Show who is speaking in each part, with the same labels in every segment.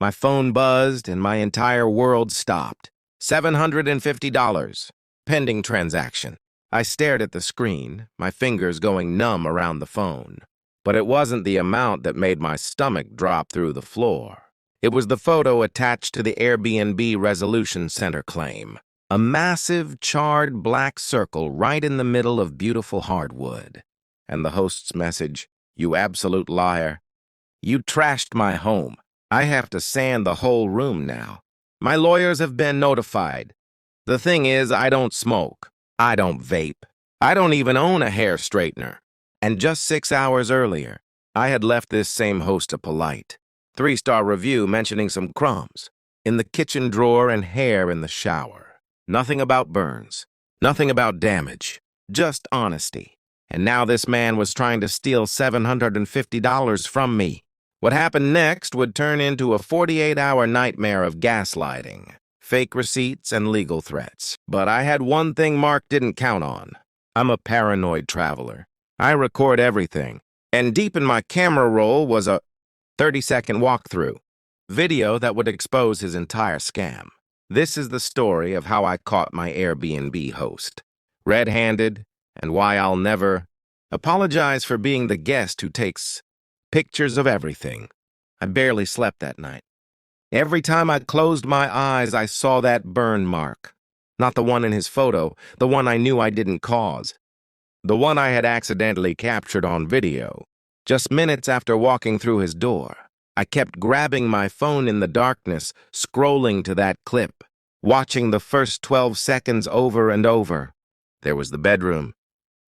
Speaker 1: My phone buzzed and my entire world stopped. $750. Pending transaction. I stared at the screen, my fingers going numb around the phone. But it wasn't the amount that made my stomach drop through the floor. It was the photo attached to the Airbnb Resolution Center claim. A massive, charred black circle right in the middle of beautiful hardwood. And the host's message, "You absolute liar. You trashed my home. I have to sand the whole room now. My lawyers have been notified. The thing is, I don't smoke. I don't vape. I don't even own a hair straightener." And just 6 hours earlier, I had left this same host a polite 3-star review mentioning some crumbs in the kitchen drawer and hair in the shower. Nothing about burns. Nothing about damage. Just honesty. And now this man was trying to steal $750 from me. What happened next would turn into a 48-hour nightmare of gaslighting, fake receipts, and legal threats. But I had one thing Mark didn't count on. I'm a paranoid traveler. I record everything, and deep in my camera roll was a 30-second walkthrough video that would expose his entire scam. This is the story of how I caught my Airbnb host, red-handed, and why I'll never apologize for being the guest who takes pictures of everything. I barely slept that night. Every time I closed my eyes, I saw that burn mark. Not the one in his photo, the one I knew I didn't cause. The one I had accidentally captured on video. Just minutes after walking through his door, I kept grabbing my phone in the darkness, scrolling to that clip, watching the first 12 seconds over and over. There was the bedroom,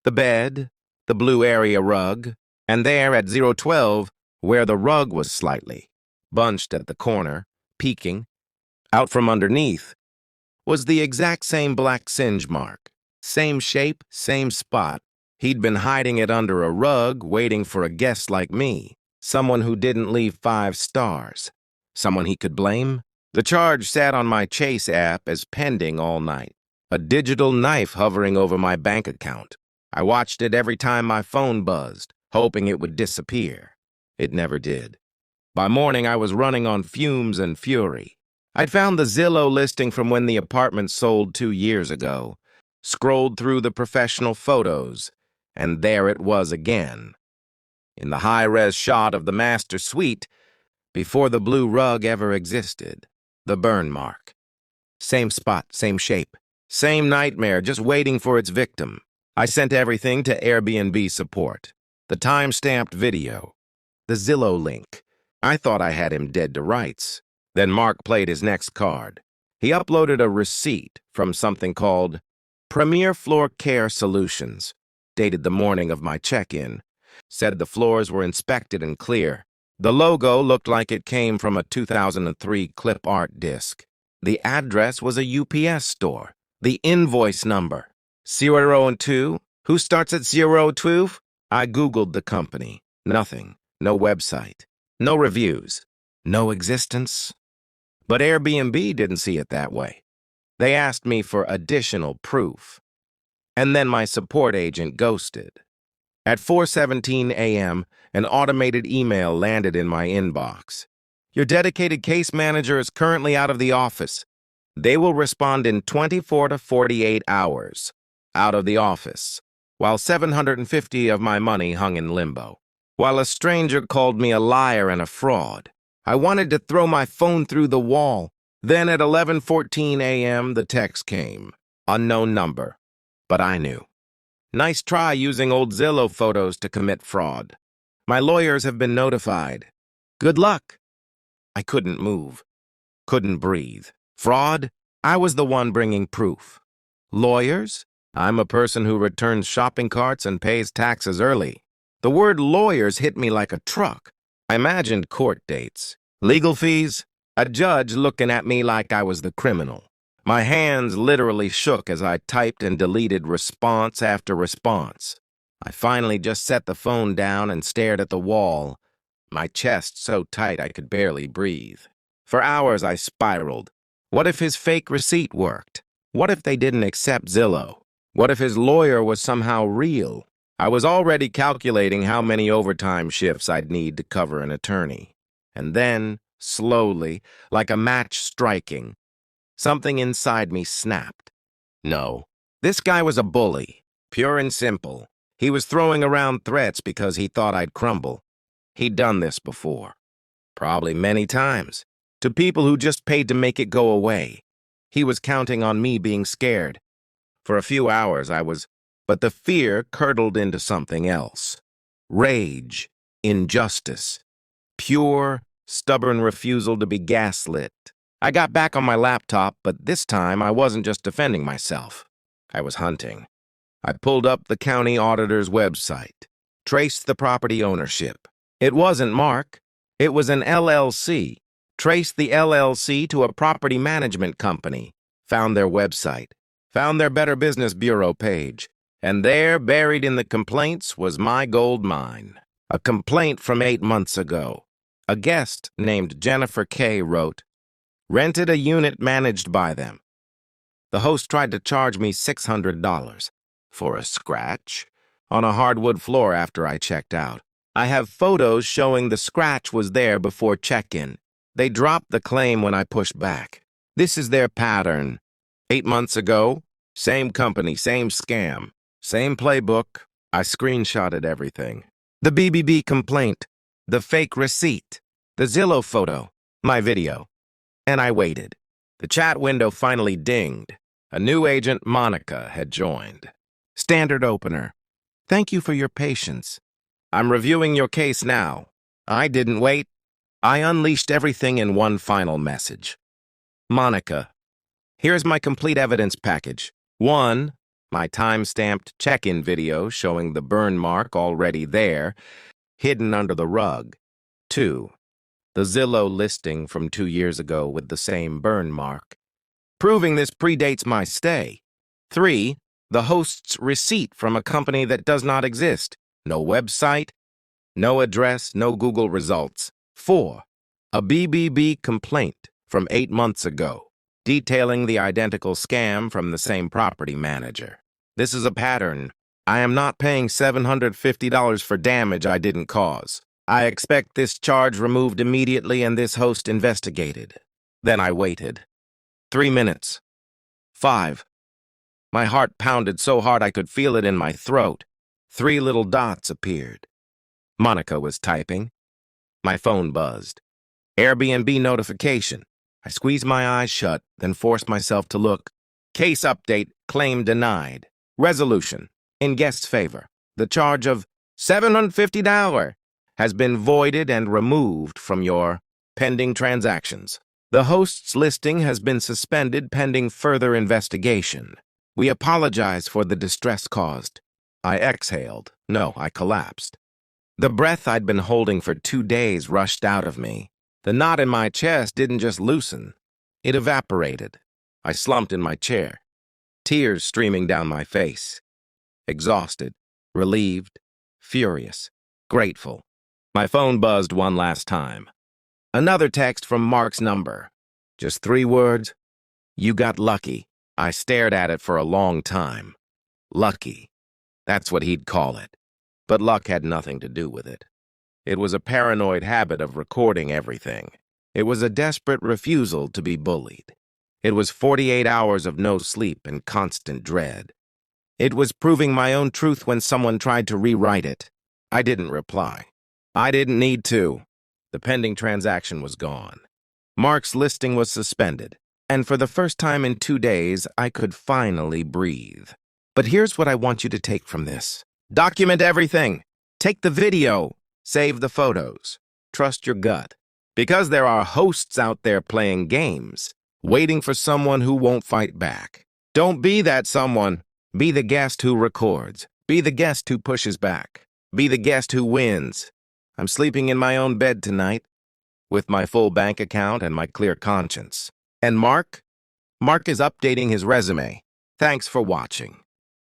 Speaker 1: the bed, the blue area rug, and there at 012, where the rug was slightly bunched at the corner, peeking out from underneath, was the exact same black singe mark. Same shape, same spot. He'd been hiding it under a rug, waiting for a guest like me, someone who didn't leave 5 stars. Someone he could blame? The charge sat on my Chase app as pending all night, a digital knife hovering over my bank account. I watched it every time my phone buzzed, hoping it would disappear. It never did. By morning, I was running on fumes and fury. I'd found the Zillow listing from when the apartment sold 2 years ago, scrolled through the professional photos, and there it was again. In the high-res shot of the master suite, before the blue rug ever existed, the burn mark. Same spot, same shape, same nightmare just waiting for its victim. I sent everything to Airbnb support. The time-stamped video, the Zillow link. I thought I had him dead to rights. Then Mark played his next card. He uploaded a receipt from something called Premier Floor Care Solutions, dated the morning of my check-in. Said the floors were inspected and clear. The logo looked like it came from a 2003 clip art disc. The address was a UPS store. The invoice number, 002. Who starts at 02? I Googled the company. Nothing. No website. No reviews. No existence. But Airbnb didn't see it that way. They asked me for additional proof. And then my support agent ghosted. At 4:17 a.m., an automated email landed in my inbox. Your dedicated case manager is currently out of the office. They will respond in 24 to 48 hours. Out of the office. While $750 of my money hung in limbo. While a stranger called me a liar and a fraud. I wanted to throw my phone through the wall. Then at 11:14 a.m., the text came. Unknown number. But I knew. Nice try using old Zillow photos to commit fraud. My lawyers have been notified. Good luck. I couldn't move. Couldn't breathe. Fraud? I was the one bringing proof. Lawyers? I'm a person who returns shopping carts and pays taxes early. The word lawyers hit me like a truck. I imagined court dates, legal fees, a judge looking at me like I was the criminal. My hands literally shook as I typed and deleted response after response. I finally just set the phone down and stared at the wall, my chest so tight I could barely breathe. For hours I spiraled. What if his fake receipt worked? What if they didn't accept Zillow? What if his lawyer was somehow real? I was already calculating how many overtime shifts I'd need to cover an attorney. And then, slowly, like a match striking. Something inside me snapped. No, this guy was a bully, pure and simple. He was throwing around threats because he thought I'd crumble. He'd done this before, probably many times, to people who just paid to make it go away. He was counting on me being scared. For a few hours but the fear curdled into something else. Rage, injustice, pure, stubborn refusal to be gaslit. I got back on my laptop, but this time I wasn't just defending myself. I was hunting. I pulled up the county auditor's website, traced the property ownership. It wasn't Mark. It was an LLC. Traced the LLC to a property management company. Found their website. Found their Better Business Bureau page. And there, buried in the complaints, was my gold mine. A complaint from 8 months ago. A guest named Jennifer K. wrote, "Rented a unit managed by them. The host tried to charge me $600 for a scratch on a hardwood floor after I checked out. I have photos showing the scratch was there before check-in. They dropped the claim when I pushed back. This is their pattern. 8 months ago, same company, same scam, same playbook. I screenshotted everything. The BBB complaint, the fake receipt, the Zillow photo, my video. And I waited. The chat window finally dinged. A new agent, Monica, had joined. Standard opener. Thank you for your patience. I'm reviewing your case now. I didn't wait. I unleashed everything in one final message. Monica, here's my complete evidence package. 1, my time-stamped check-in video showing the burn mark already there, hidden under the rug. 2, the Zillow listing from 2 years ago with the same burn mark, proving this predates my stay. 3, the host's receipt from a company that does not exist. No website, no address, no Google results. 4, a BBB complaint from 8 months ago, detailing the identical scam from the same property manager. This is a pattern. I am not paying $750 for damage I didn't cause. I expect this charge removed immediately and this host investigated. Then I waited. 3 minutes. 5. My heart pounded so hard I could feel it in my throat. 3 little dots appeared. Monica was typing. My phone buzzed. Airbnb notification. I squeezed my eyes shut, then forced myself to look. Case update, claim denied. Resolution, in guest's favor. The charge of $750 has been voided and removed from your pending transactions. The host's listing has been suspended pending further investigation. We apologize for the distress caused. I exhaled. No, I collapsed. The breath I'd been holding for 2 days rushed out of me. The knot in my chest didn't just loosen. It evaporated. I slumped in my chair, tears streaming down my face. Exhausted, relieved, furious, grateful. My phone buzzed one last time. Another text from Mark's number. Just 3 words. You got lucky. I stared at it for a long time. Lucky. That's what he'd call it. But luck had nothing to do with it. It was a paranoid habit of recording everything. It was a desperate refusal to be bullied. It was 48 hours of no sleep and constant dread. It was proving my own truth when someone tried to rewrite it. I didn't reply. I didn't need to. The pending transaction was gone. Mark's listing was suspended, and for the first time in 2 days, I could finally breathe. But here's what I want you to take from this. Document everything. Take the video. Save the photos. Trust your gut. Because there are hosts out there playing games, waiting for someone who won't fight back. Don't be that someone. Be the guest who records. Be the guest who pushes back. Be the guest who wins. I'm sleeping in my own bed tonight, with my full bank account and my clear conscience. And Mark? Mark is updating his resume. Thanks for watching.